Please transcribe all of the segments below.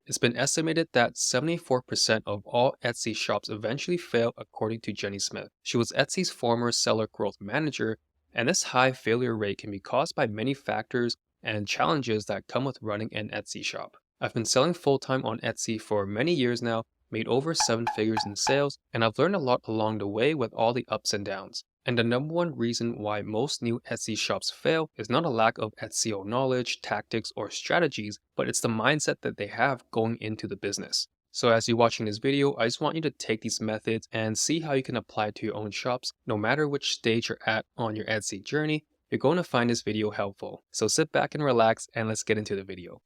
It's been estimated that 74% of all Etsy shops eventually fail, according to Jenny Smith. She was Etsy's former seller growth manager, and this high failure rate can be caused by many factors and challenges that come with running an Etsy shop. I've been selling full time on Etsy for many years now, made over 7 figures in sales, and I've learned a lot along the way with all the ups and downs. And the number one reason why most new Etsy shops fail is not a lack of SEO knowledge, tactics, or strategies, but it's the mindset that they have going into the business. So as you're watching this video, I just want you to take these methods and see how you can apply it to your own shops. No matter which stage you're at on your Etsy journey, you're going to find this video helpful. So sit back and relax and let's get into the video.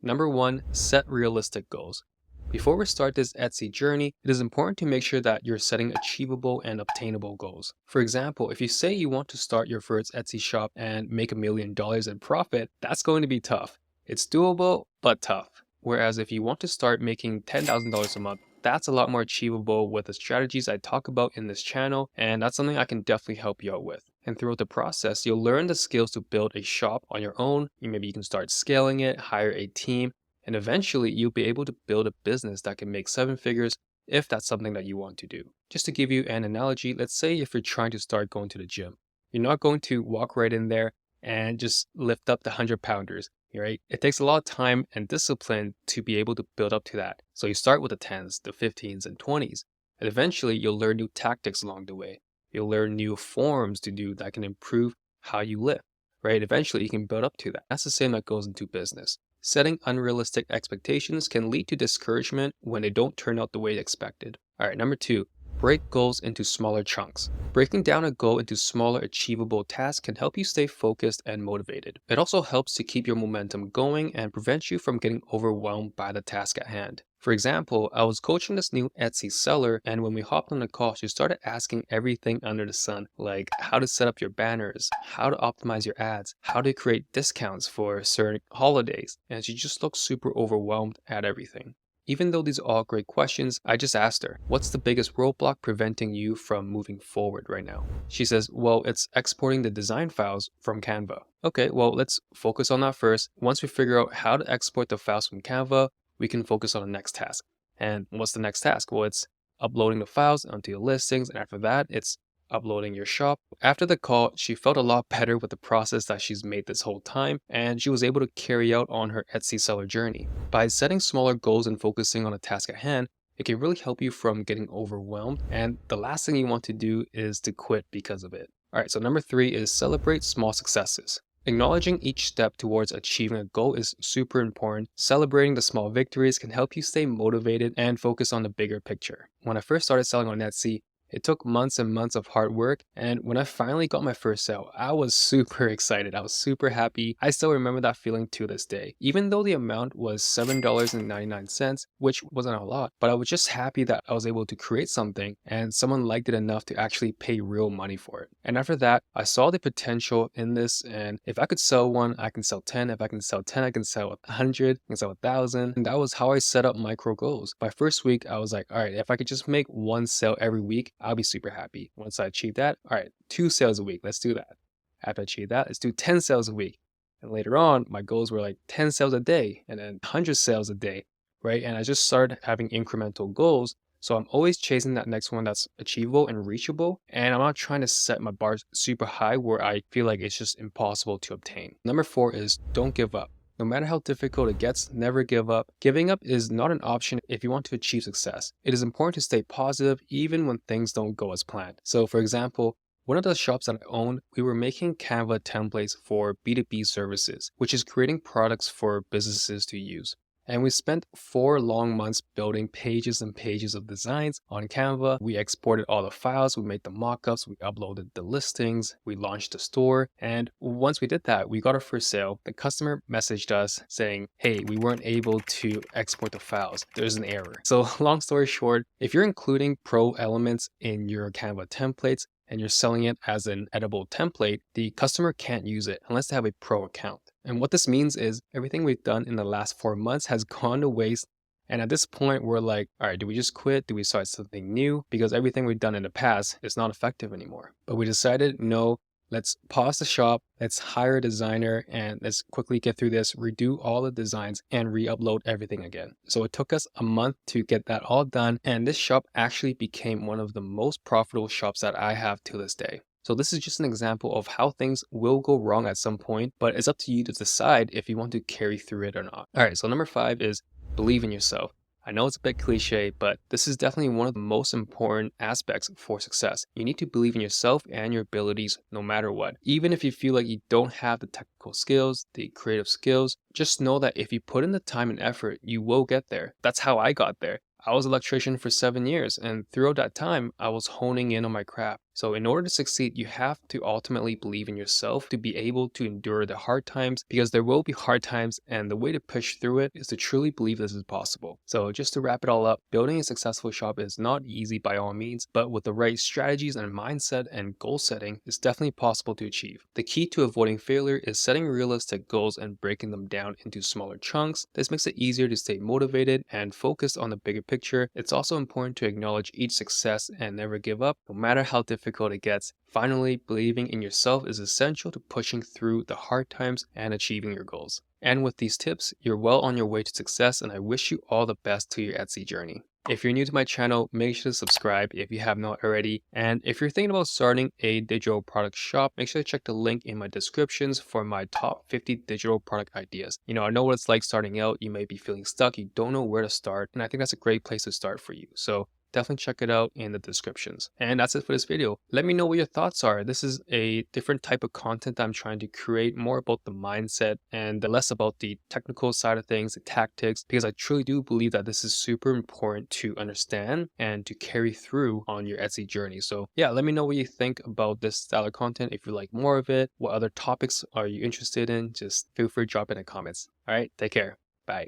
Number 1, set realistic goals. Before we start this Etsy journey, it is important to make sure that you're setting achievable and obtainable goals. For example, if you say you want to start your first Etsy shop and make $1 million in profit, that's going to be tough. It's doable, but tough. Whereas if you want to start making $10,000 a month, that's a lot more achievable with the strategies I talk about in this channel, and that's something I can definitely help you out with. And throughout the process, you'll learn the skills to build a shop on your own. Maybe you can start scaling it, hire a team, and eventually you'll be able to build a business that can make 7 figures if that's something that you want to do. Just to give you an analogy, let's say if you're trying to start going to the gym, you're not going to walk right in there and just lift up the 100 pounders, right? It takes a lot of time and discipline to be able to build up to that. So you start with the 10s, the 15s, and 20s, and eventually you'll learn new tactics along the way. You'll learn new forms to do that can improve how you lift, right? Eventually you can build up to that. That's the same that goes into business. Setting unrealistic expectations can lead to discouragement when they don't turn out the way expected. All right, number 2, break goals into smaller chunks. Breaking down a goal into smaller achievable tasks can help you stay focused and motivated. It also helps to keep your momentum going and prevent you from getting overwhelmed by the task at hand. For example, I was coaching this new Etsy seller, and when we hopped on the call, she started asking everything under the sun, like how to set up your banners, how to optimize your ads, how to create discounts for certain holidays, and she just looked super overwhelmed at everything. Even though these are all great questions, I just asked her, what's the biggest roadblock preventing you from moving forward right now? She says, well, it's exporting the design files from Canva. Okay, well, let's focus on that first. Once we figure out how to export the files from Canva, we can focus on the next task. And what's the next task? Well, it's uploading the files onto your listings. And after that, it's uploading your shop. After the call, she felt a lot better with the process that she's made this whole time, and she was able to carry out on her Etsy seller journey. By setting smaller goals and focusing on a task at hand, it can really help you from getting overwhelmed, and the last thing you want to do is to quit because of it. All right, so number 3 is celebrate small successes. Acknowledging each step towards achieving a goal is super important. Celebrating the small victories can help you stay motivated and focus on the bigger picture. When I first started selling on Etsy, it took months and months of hard work, and when I finally got my first sale, I was super excited. I was super happy. I still remember that feeling to this day. Even though the amount was $7.99, which wasn't a lot, but I was just happy that I was able to create something and someone liked it enough to actually pay real money for it. And after that, I saw the potential in this, and if I could sell one, I can sell 10. If I can sell 10, I can sell 100, I can sell 1,000. And that was how I set up micro goals. My first week, I was like, all right, if I could just make one sale every week, I'll be super happy. Once I achieve that, all right, 2 sales a week, let's do that. After I achieve that, let's do 10 sales a week. And later on, my goals were like 10 sales a day and then 100 sales a day, right? And I just started having incremental goals. So I'm always chasing that next one that's achievable and reachable. And I'm not trying to set my bar super high where I feel like it's just impossible to obtain. Number 4 is don't give up. No matter how difficult it gets, never give up. Giving up is not an option if you want to achieve success. It is important to stay positive even when things don't go as planned. So for example, one of the shops that I owned, we were making Canva templates for B2B services, which is creating products for businesses to use. And we spent 4 long months building pages and pages of designs on Canva. We exported all the files, we made the mockups, we uploaded the listings, we launched the store. And once we did that, we got our first sale. The customer messaged us saying, hey, we weren't able to export the files. There's an error. So long story short, if you're including pro elements in your Canva templates, and you're selling it as an edible template, the customer can't use it unless they have a pro account. And what this means is everything we've done in the last 4 months has gone to waste. And at this point, we're like, all right, do we just quit? Do we start something new? Because everything we've done in the past is not effective anymore. But we decided, no, Let's pause the shop, let's hire a designer, and let's quickly get through this, redo all the designs, and re-upload everything again. So it took us a month to get that all done, and this shop actually became one of the most profitable shops that I have to this day. So this is just an example of how things will go wrong at some point, but it's up to you to decide if you want to carry through it or not. All right, so number 5 is believe in yourself. I know it's a bit cliche, but this is definitely one of the most important aspects for success. You need to believe in yourself and your abilities no matter what. Even if you feel like you don't have the technical skills, the creative skills, just know that if you put in the time and effort, you will get there. That's how I got there. I was an electrician for 7 years, and throughout that time, I was honing in on my craft. So in order to succeed, you have to ultimately believe in yourself to be able to endure the hard times, because there will be hard times, and the way to push through it is to truly believe this is possible. So just to wrap it all up, building a successful shop is not easy by all means, but with the right strategies and mindset and goal setting, it's definitely possible to achieve. The key to avoiding failure is setting realistic goals and breaking them down into smaller chunks. This makes it easier to stay motivated and focused on the bigger picture. It's also important to acknowledge each success and never give up, no matter how difficult it gets. Finally, believing in yourself is essential to pushing through the hard times and achieving your goals. And with these tips, you're well on your way to success, and I wish you all the best to your Etsy journey. If you're new to my channel, make sure to subscribe if you have not already. And if you're thinking about starting a digital product shop, make sure to check the link in my descriptions for my top 50 digital product ideas. I know what it's like starting out. You may be feeling stuck, you don't know where to start, and I think that's a great place to start for you. So definitely check it out in the descriptions. And that's it for this video. Let me know what your thoughts are. This is a different type of content I'm trying to create, more about the mindset and less about the technical side of things, the tactics, because I truly do believe that this is super important to understand and to carry through on your Etsy journey. So yeah, let me know what you think about this style of content. If you like more of it, what other topics are you interested in? Just feel free to drop in the comments. All right, take care. Bye.